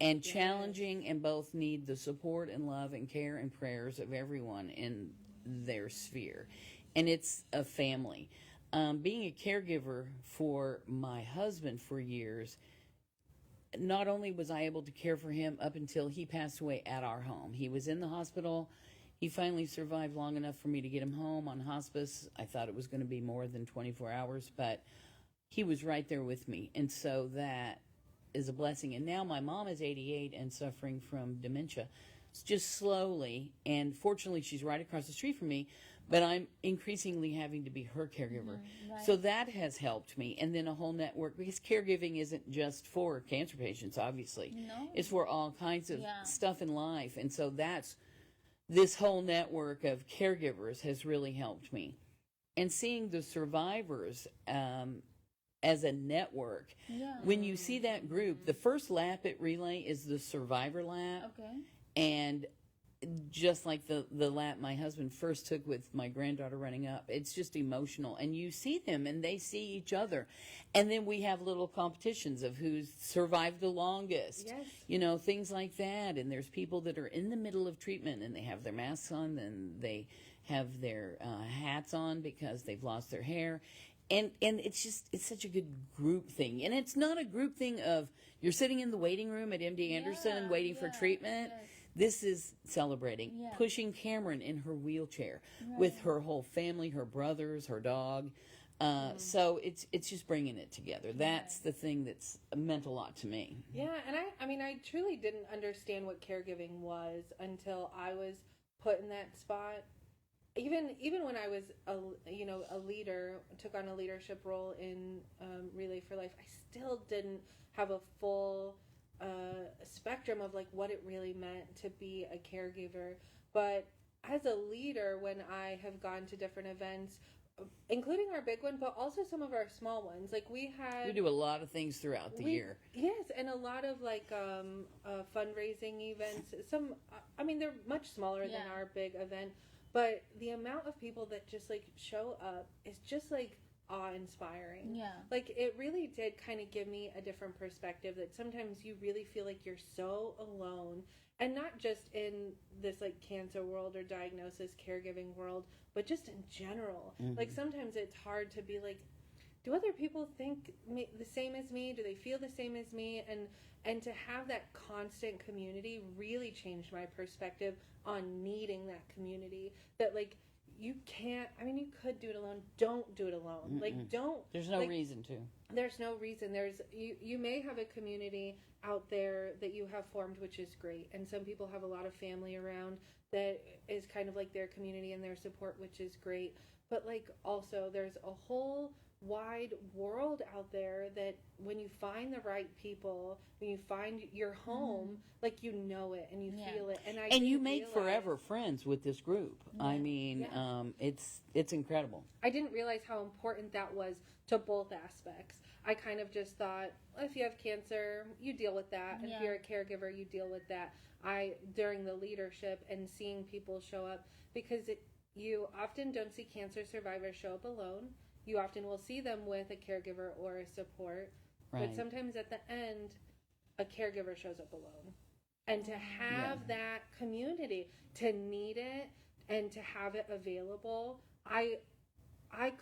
Speaker 2: and challenging, and both need the support and love and care and prayers of everyone in their sphere. And it's a family. Being a caregiver for my husband for years, not only was I able to care for him up until he passed away at our home. He was in the hospital. He finally survived long enough for me to get him home on hospice. I thought it was going to be more than 24 hours, but he was right there with me. And so that is a blessing. And now my mom is 88 and suffering from dementia. It's just slowly. And fortunately, she's right across the street from me. But I'm increasingly having to be her caregiver. So that has helped me. And then a whole network, because caregiving isn't just for cancer patients, obviously.
Speaker 1: No.
Speaker 2: It's for all kinds of stuff in life. And so this whole network of caregivers has really helped me. And seeing the survivors as a network. When you see that group, the first lap at Relay is the survivor lap. And just like the lap my husband first took with my granddaughter running up, it's just emotional. And you see them and they see each other. And then we have little competitions of who's survived the longest. You know, things like that. And there's people that are in the middle of treatment and they have their masks on and they have their hats on because they've lost their hair. And it's such a good group thing. And it's not a group thing of you're sitting in the waiting room at MD Anderson waiting for treatment. This is celebrating, pushing Cameron in her wheelchair with her whole family, her brothers, her dog. So it's just bringing it together. That's the thing that's meant a lot to me.
Speaker 3: Yeah, and I mean, I truly didn't understand what caregiving was until I was put in that spot. Even when I was a leader, took on a leadership role in Relay for Life, I still didn't have a full spectrum of like what it really meant to be a caregiver. But as a leader, when I have gone to different events, including our big one, but also some of our small ones, like we do
Speaker 2: a lot of things throughout the year.
Speaker 3: Yes, and a lot of like fundraising events. Some, I mean, they're much smaller than our big event. But the amount of people that just like show up is just like awe-inspiring. Like it really did kind of give me a different perspective that sometimes you really feel like you're so alone, and not just in this like cancer world or diagnosis caregiving world, but just in general. Like sometimes it's hard to be like, do other people think the same as me? Do they feel the same as me? And to have that constant community really changed my perspective on needing that community. That like you can't, I mean, you could do it alone. Don't do it alone. Like don't.
Speaker 2: There's no reason to.
Speaker 3: There's no reason. You may have a community out there that you have formed, which is great. And some people have a lot of family around that is kind of like their community and their support, which is great. But like also there's a whole wide world out there that when you find the right people, when you find your home, like you know it and you feel it. And
Speaker 2: you make forever friends with this group. I mean, it's incredible.
Speaker 3: I didn't realize how important that was to both aspects. I kind of just thought, well, if you have cancer, you deal with that. And if you're a caregiver, you deal with that. During the leadership and seeing people show up, because you often don't see cancer survivors show up alone. You often will see them with a caregiver or a support.
Speaker 2: Right.
Speaker 3: But sometimes at the end, a caregiver shows up alone. And to have that community, to need it and to have it available, I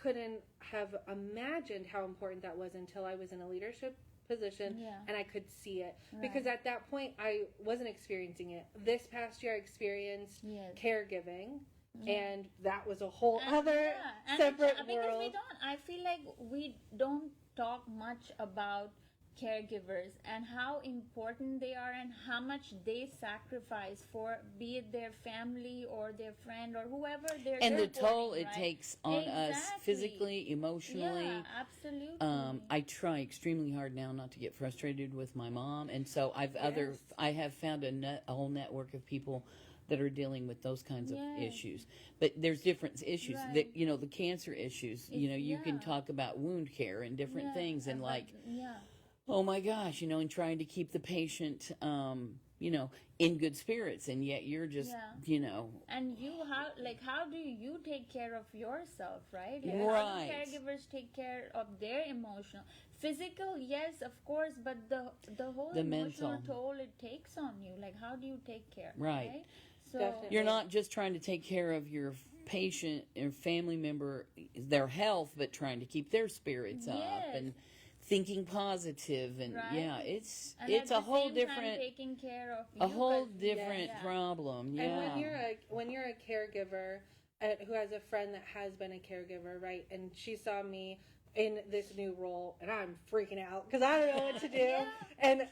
Speaker 3: couldn't have imagined how important that was until I was in a leadership position and I could see it. Because at that point, I wasn't experiencing it. This past year, I experienced caregiving. And that was a whole other separate world.
Speaker 1: Because I feel like we don't talk much about caregivers and how important they are and how much they sacrifice for, be it their family or their friend or whoever they're
Speaker 2: and the toll
Speaker 1: supporting,
Speaker 2: it takes on us physically, emotionally.
Speaker 1: Yeah, absolutely.
Speaker 2: I try extremely hard now not to get frustrated with my mom, and so I have found a whole network of people that are dealing with those kinds of issues. But there's different issues that, the cancer issues, you can talk about wound care and different things and oh my gosh, and trying to keep the patient, in good spirits, and yet you're just,
Speaker 1: And how do you take care of yourself, right? Like,
Speaker 2: right.
Speaker 1: How do caregivers take care of their emotional, physical, yes, of course, but the whole emotional
Speaker 2: mental
Speaker 1: toll it takes on you. Like, how do you take care?
Speaker 2: Right.
Speaker 1: So
Speaker 3: Definitely.
Speaker 2: You're not just trying to take care of your patient or family member, their health, but trying to keep their spirits up and thinking positive, and it's a whole different
Speaker 1: taking care of
Speaker 2: a whole different problem.
Speaker 3: And when you're a caregiver who has a friend that has been a caregiver, right, and she saw me in this new role, and I'm freaking out because I don't know what to do. And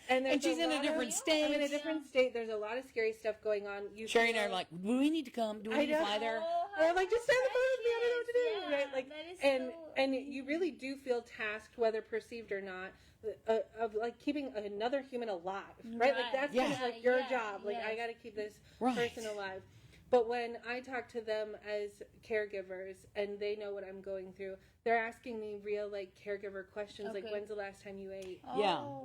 Speaker 2: she's in a different state.
Speaker 3: I'm in a different state. There's a lot of scary stuff going on.
Speaker 2: Sherry and I are like, do we need to come? Do we need to fly there?
Speaker 3: And I'm like, just stay on the phone with me. I don't know what to do. Right? Like, and you really do feel tasked, whether perceived or not, of like keeping another human alive. Right? Like that's kind of like your job. Like I got to keep this person alive. But when I talk to them as caregivers and they know what I'm going through, they're asking me real like caregiver questions, like when's the last time you ate?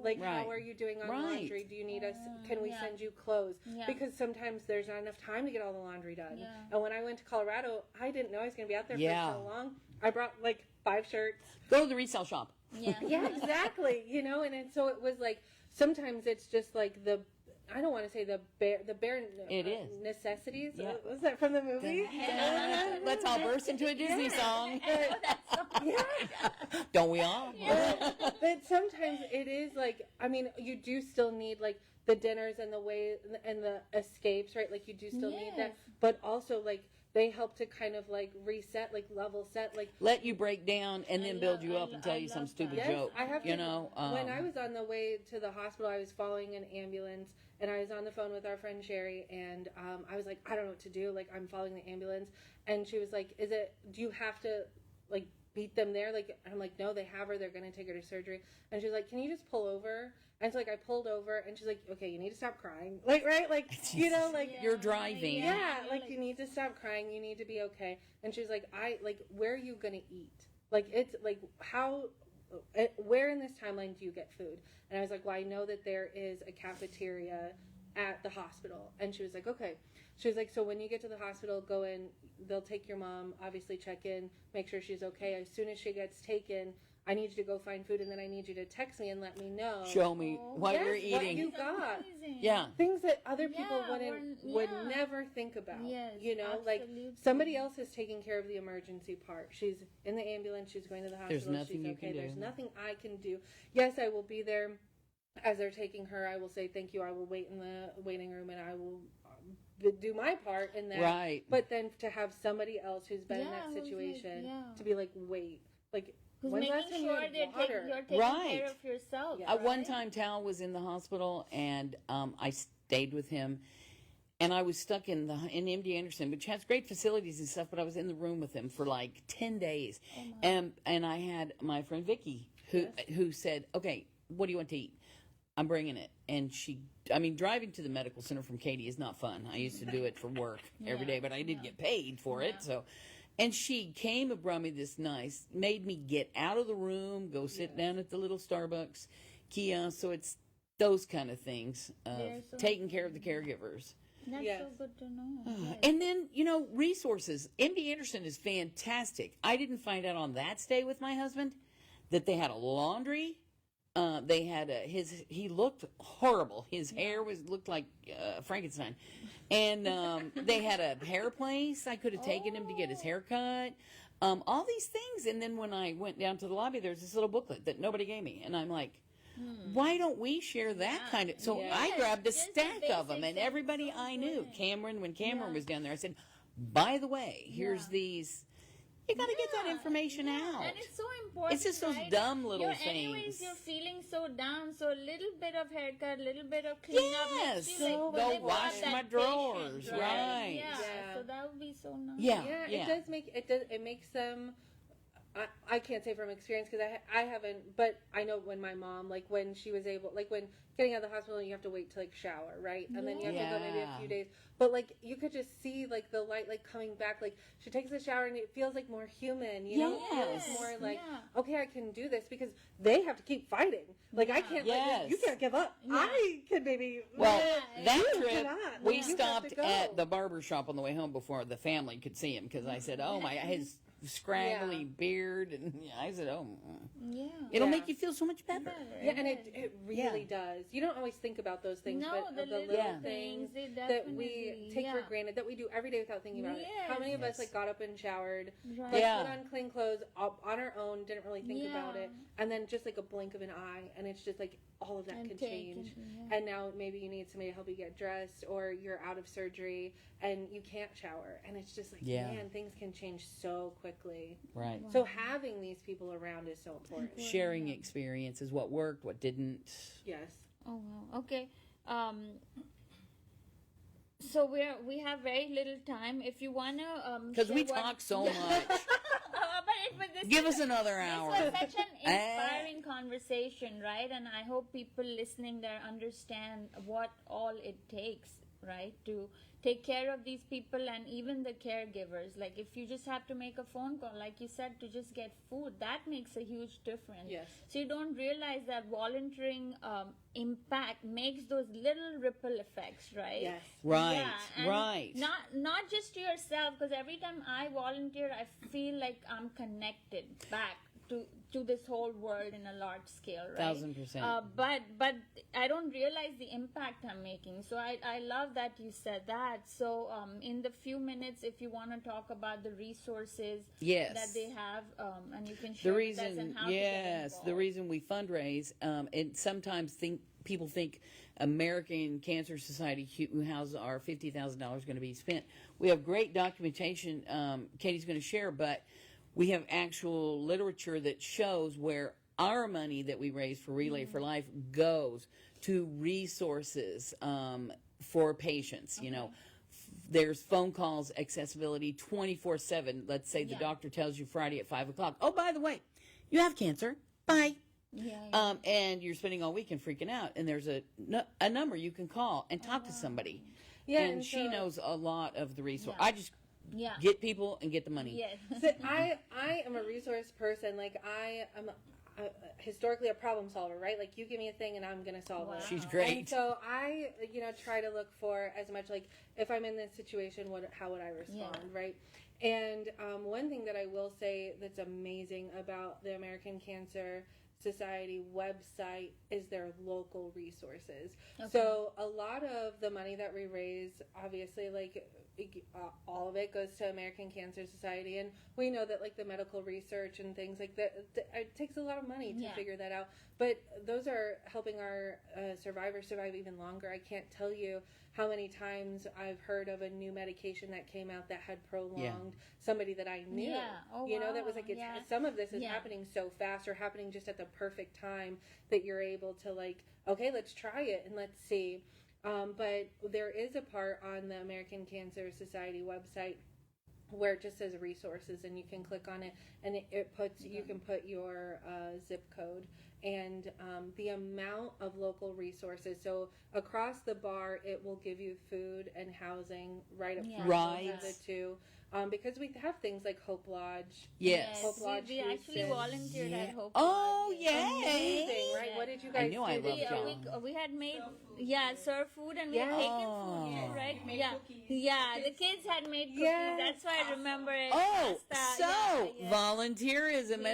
Speaker 3: Like how are you doing on laundry? Do you need us? Can we send you clothes? Because sometimes there's not enough time to get all the laundry done. And when I went to Colorado, I didn't know I was going to be out there for so long. I brought like 5 shirts.
Speaker 2: Go to the resale shop.
Speaker 3: Yeah, exactly. And so it was like sometimes it's just like I don't want to say the bare necessities. Was that from the movie?
Speaker 2: Let's all burst into a Disney song. Don't we all?
Speaker 3: But sometimes it is like, I mean, you do still need like the dinners and the way and the escapes, right? Like you do still need that, but also like they help to kind of like reset, like level set, like
Speaker 2: let you break down and then build you up and tell you some stupid joke.
Speaker 3: I have when I was on the way to the hospital, I was following an ambulance. And I was on the phone with our friend Sherry, and I was like, I don't know what to do. Like, I'm following the ambulance. And she was like, do you have to, like, beat them there? Like, I'm like, no, they have her. They're going to take her to surgery. And she's like, can you just pull over? And so, like, I pulled over, and she's like, okay, you need to stop crying. Like, right? Like, like.
Speaker 2: You're driving.
Speaker 3: Yeah, like, you need to stop crying. You need to be okay. And she's like, where are you going to eat? Like, it's, like, where in this timeline do you get food? And I was like, well, I know that there is a cafeteria at the hospital. And she was like, okay. She was like, so when you get to the hospital, go in, they'll take your mom, obviously check in, make sure she's okay. As soon as she gets taken, I need you to go find food, and then I need you to text me and let me know.
Speaker 2: Show me what you're eating.
Speaker 3: What you got.
Speaker 2: Yeah.
Speaker 3: Things that other people would never think about.
Speaker 1: Yes,
Speaker 3: like somebody else is taking care of the emergency part. She's in the ambulance. She's going to the hospital.
Speaker 2: There's nothing
Speaker 3: she's
Speaker 2: you
Speaker 3: okay.
Speaker 2: can do.
Speaker 3: There's nothing I can do. Yes, I will be there as they're taking her. I will say thank you. I will wait in the waiting room, and I will do my part in that.
Speaker 2: Right.
Speaker 3: But then to have somebody else who's been in that situation to be like, wait, like.
Speaker 1: Who's making sure you're taking care of yourself.
Speaker 2: One time, Tal was in the hospital, and I stayed with him. and I was stuck in MD Anderson, which has great facilities and stuff, but I was in the room with them for like 10 days. And I had my friend Vicky who said, okay, what do you want to eat? I'm bringing it. And driving to the medical center from Katy is not fun. I used to do it for work every day, but I did get paid for it. So, and she came and brought me this made me get out of the room, go sit down at the little Starbucks kiosk. So it's those kind of things, taking care of the caregivers.
Speaker 1: That's so good to know.
Speaker 2: And then, resources. MD Anderson is fantastic. I didn't find out on that stay with my husband that they had a laundry. They had he looked horrible. His hair looked like Frankenstein. And they had a hair place. I could have taken him to get his hair cut. All these things. And then when I went down to the lobby, there's this little booklet that nobody gave me. And I'm like, why don't we share that kind of... So I grabbed a stack of them, and everybody I knew, when Cameron was down there, I said, by the way, here's these... You got to get that information out.
Speaker 1: And it's so important.
Speaker 2: It's just those dumb little things.
Speaker 1: Anyways, you're feeling so down, so a little bit of haircut, a little bit of cleanup.
Speaker 2: Yes.
Speaker 1: Go
Speaker 2: wash my drawers.
Speaker 1: Patient,
Speaker 2: right.
Speaker 1: Yeah. So that would be so nice.
Speaker 2: Yeah.
Speaker 3: It makes them... I can't say from experience because I haven't, but I know when my mom, like when she was able, like when getting out of the hospital, you have to wait to like shower, right? And then you have to go maybe a few days. But like you could just see like the light like coming back. Like she takes a shower and it feels like more human, you know? It feels more like, okay, I can do this because they have to keep fighting. Like I can't, like, you can't give up. I could maybe.
Speaker 2: Well, that trip, we stopped at the barber shop on the way home before the family could see him because I said, oh my, his scraggly beard, and I said, it'll make you feel so much better.
Speaker 3: Yeah, and it really does. You don't always think about those things, but the little things that we take for granted, that we do every day without thinking about it. How many of us like got up and showered, like put on clean clothes on our own, didn't really think about it, and then just like a blink of an eye, and it's just like all of that can change. And now maybe you need somebody to help you get dressed, or you're out of surgery and you can't shower, and it's just like man, things can change so quickly.
Speaker 2: Right.
Speaker 3: So having these people around is so important.
Speaker 2: Sharing experiences, what worked, what didn't.
Speaker 3: Yes.
Speaker 1: Oh wow. Okay. So we have very little time. If you wanna
Speaker 2: because we talk so much. Give us another hour.
Speaker 1: This was such an inspiring conversation, right? And I hope people listening there understand what all it takes, right, to take care of these people and even the caregivers. Like if you just have to make a phone call, like you said, to just get food, that makes a huge difference.
Speaker 3: Yes.
Speaker 1: So you don't realize that volunteering impact makes those little ripple effects, right?
Speaker 3: Yes.
Speaker 2: Right.
Speaker 1: Yeah,
Speaker 2: right.
Speaker 1: Not just to yourself, because every time I volunteer, I feel like I'm connected back to this whole world in a large scale, right?
Speaker 2: 1,000%.
Speaker 1: But I don't realize the impact I'm making. So I love that you said that. So in the few minutes, if you want to talk about the resources that they have, and you can share with us and how to get involved.
Speaker 2: The reason we fundraise, and sometimes people think American Cancer Society, who houses our $50,000 going to be spent. We have great documentation Katie's going to share, but we have actual literature that shows where our money that we raise for Relay for Life goes to resources for patients. You know, there's phone calls, accessibility 24/7. Let's say the doctor tells you Friday at 5 o'clock, oh, by the way, you have cancer. Bye. And you're spending all weekend freaking out, and there's a number you can call and talk to somebody. Yeah, and she knows a lot of the resources. I just get people and get the money.
Speaker 1: Yes.
Speaker 3: So I am a resource person. Like I am historically a problem solver, right? Like you give me a thing and I'm gonna solve it.
Speaker 2: She's great.
Speaker 3: And so I, try to look for as much like if I'm in this situation, how would I respond, right? And one thing that I will say that's amazing about the American Cancer Society website is their local resources. So a lot of the money that we raise, obviously, like all of it goes to American Cancer Society, and we know that like the medical research and things like that, it takes a lot of money to figure that out, but those are helping our survivors survive even longer. I can't tell you how many times I've heard of a new medication that came out that had prolonged somebody that I knew. That was like some of this is happening so fast, or happening just at the perfect time that you're able to like, okay, let's try it and let's see. But there is a part on the American Cancer Society website where it just says resources, and you can click on it, and it puts you can put your zip code and the amount of local resources. So across the bar, it will give you food and housing right up front.
Speaker 2: Right.
Speaker 3: Those are the two. Because we have things like Hope Lodge.
Speaker 2: Yes.
Speaker 3: Hope Lodge
Speaker 1: we actually
Speaker 3: Houston.
Speaker 1: volunteered at Hope
Speaker 2: Oh,
Speaker 1: Lodge.
Speaker 2: yay.
Speaker 3: Amazing, right? What did you guys
Speaker 2: knew
Speaker 3: do?
Speaker 2: I loved
Speaker 3: Did you-
Speaker 2: y'all.
Speaker 1: We had made serve food, and we had
Speaker 3: Yeah.
Speaker 1: taken
Speaker 2: Oh.
Speaker 1: food,
Speaker 2: Yes,
Speaker 1: right?
Speaker 4: made
Speaker 1: Yeah,
Speaker 4: cookies.
Speaker 1: yeah. The kids had made cookies.
Speaker 3: Yes.
Speaker 1: That's why I remember it.
Speaker 2: Oh,
Speaker 1: Pasta,
Speaker 2: so
Speaker 1: yeah.
Speaker 2: volunteerism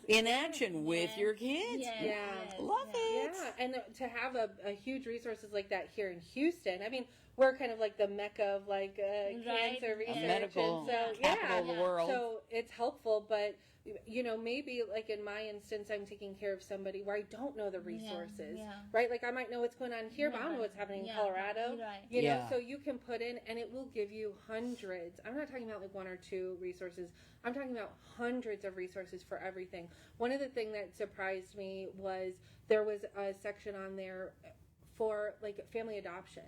Speaker 2: in action with your kids.
Speaker 1: Yes,
Speaker 3: Yeah.
Speaker 1: yes,
Speaker 2: Love
Speaker 1: yes.
Speaker 2: it.
Speaker 3: Yeah, and to have a huge resources like that here in Houston, I mean, we're kind of like the mecca of like cancer research,
Speaker 2: medical
Speaker 3: and so
Speaker 2: capital of the world.
Speaker 3: So it's helpful, but maybe like in my instance, I'm taking care of somebody where I don't know the resources,
Speaker 1: yeah.
Speaker 3: right? Like I might know what's going on here, but I don't know what's happening in Colorado.
Speaker 1: Right.
Speaker 3: You know,
Speaker 2: Yeah.
Speaker 3: so you can put in, and it will give you hundreds. I'm not talking about like one or two resources. I'm talking about hundreds of resources for everything. One of the things that surprised me was there was a section on there for like family adoption,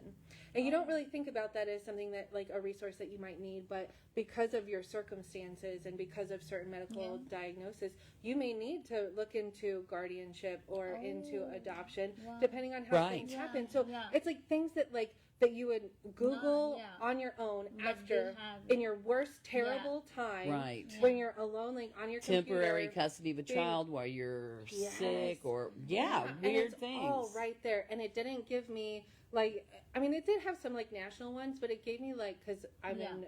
Speaker 3: and you don't really think about that as something that like a resource that you might need, but because of your circumstances and because of certain medical diagnosis, you may need to look into guardianship or into adoption, depending on how
Speaker 2: Right.
Speaker 3: things happen. So
Speaker 1: yeah.
Speaker 3: it's like things that that you would Google
Speaker 1: yeah.
Speaker 3: on your own
Speaker 1: But
Speaker 3: after
Speaker 1: they have
Speaker 3: in your worst terrible time,
Speaker 2: Right.
Speaker 3: when you're alone, like on your
Speaker 2: Temporary
Speaker 3: computer.
Speaker 2: custody of a child while you're
Speaker 3: Yes.
Speaker 2: sick or
Speaker 3: And
Speaker 2: weird
Speaker 3: it's
Speaker 2: things.
Speaker 3: all right there, and it didn't give me like. I mean, it did have some like national ones, but it gave me like because I'm in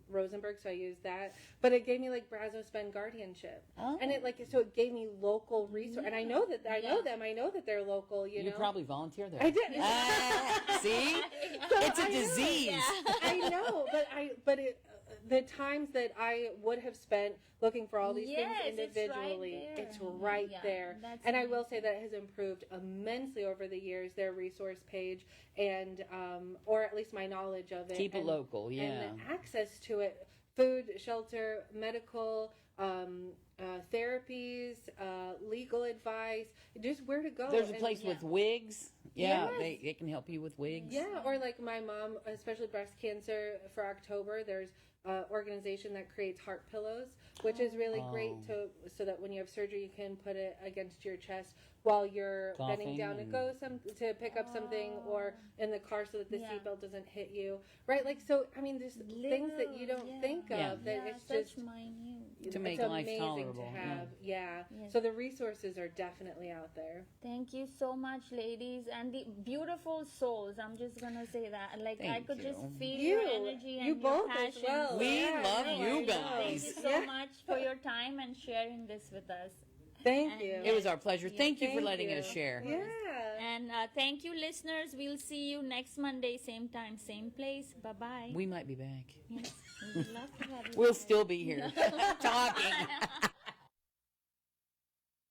Speaker 3: Rosenberg, so I use that. But it gave me like Brazos Bend guardianship,
Speaker 2: Oh.
Speaker 3: and it it gave me local resource, and I know that I know them. I know that they're local. You
Speaker 2: You
Speaker 3: know,
Speaker 2: probably volunteer there.
Speaker 3: I did.
Speaker 2: See,
Speaker 3: So
Speaker 2: it's a
Speaker 3: I know.
Speaker 2: disease.
Speaker 3: I know, but the times that I would have spent looking for all these
Speaker 1: Yes,
Speaker 3: things individually,
Speaker 1: it's
Speaker 3: it's
Speaker 1: right
Speaker 3: right
Speaker 1: there.
Speaker 3: there.
Speaker 1: That's
Speaker 3: And I will say that it has improved immensely over the years, their resource page, and or at least my knowledge of it.
Speaker 2: Keep it
Speaker 3: and,
Speaker 2: local, yeah.
Speaker 3: And the access to it, food, shelter, medical, therapies, legal advice, just where to go.
Speaker 2: There's a
Speaker 3: and-
Speaker 2: place with wigs. Yeah,
Speaker 3: Yes.
Speaker 2: they can help you with wigs.
Speaker 3: Yeah, or like my mom, especially breast cancer for October, there's an organization that creates heart pillows, which is really great so that when you have surgery, you can put it against your chest while you're bending
Speaker 2: Coughing
Speaker 3: down to pick up something, or in the car so that the seatbelt doesn't hit you, right? Like, so, I mean, there's things that you don't think of
Speaker 2: Yeah.
Speaker 3: that it's
Speaker 1: such
Speaker 3: just
Speaker 1: minute.
Speaker 2: To make
Speaker 3: it's
Speaker 2: life
Speaker 3: amazing
Speaker 2: tolerable,
Speaker 3: to have. Yeah.
Speaker 1: Yes.
Speaker 3: So the resources are definitely out there.
Speaker 1: Thank you so much, ladies, and the beautiful souls. I'm just gonna say that. Like I
Speaker 2: Thank
Speaker 1: could just
Speaker 2: you.
Speaker 1: feel
Speaker 3: You-
Speaker 1: your energy and
Speaker 3: you
Speaker 1: your
Speaker 3: both as
Speaker 1: passion.
Speaker 3: well.
Speaker 2: We
Speaker 3: Yeah,
Speaker 2: love
Speaker 3: no,
Speaker 2: you
Speaker 3: I know.
Speaker 1: Thank you
Speaker 2: guys.
Speaker 1: so
Speaker 3: Yeah.
Speaker 1: much for your time and sharing this with us.
Speaker 3: Thank you.
Speaker 2: It was our pleasure. Thank you for
Speaker 3: Thank
Speaker 2: letting
Speaker 3: you.
Speaker 2: us share.
Speaker 3: Yeah.
Speaker 1: And thank you, listeners. We'll see you next Monday, same time, same place. Bye bye.
Speaker 2: We might be back.
Speaker 1: Yes, we'd love to have you.
Speaker 2: We'll still be here talking.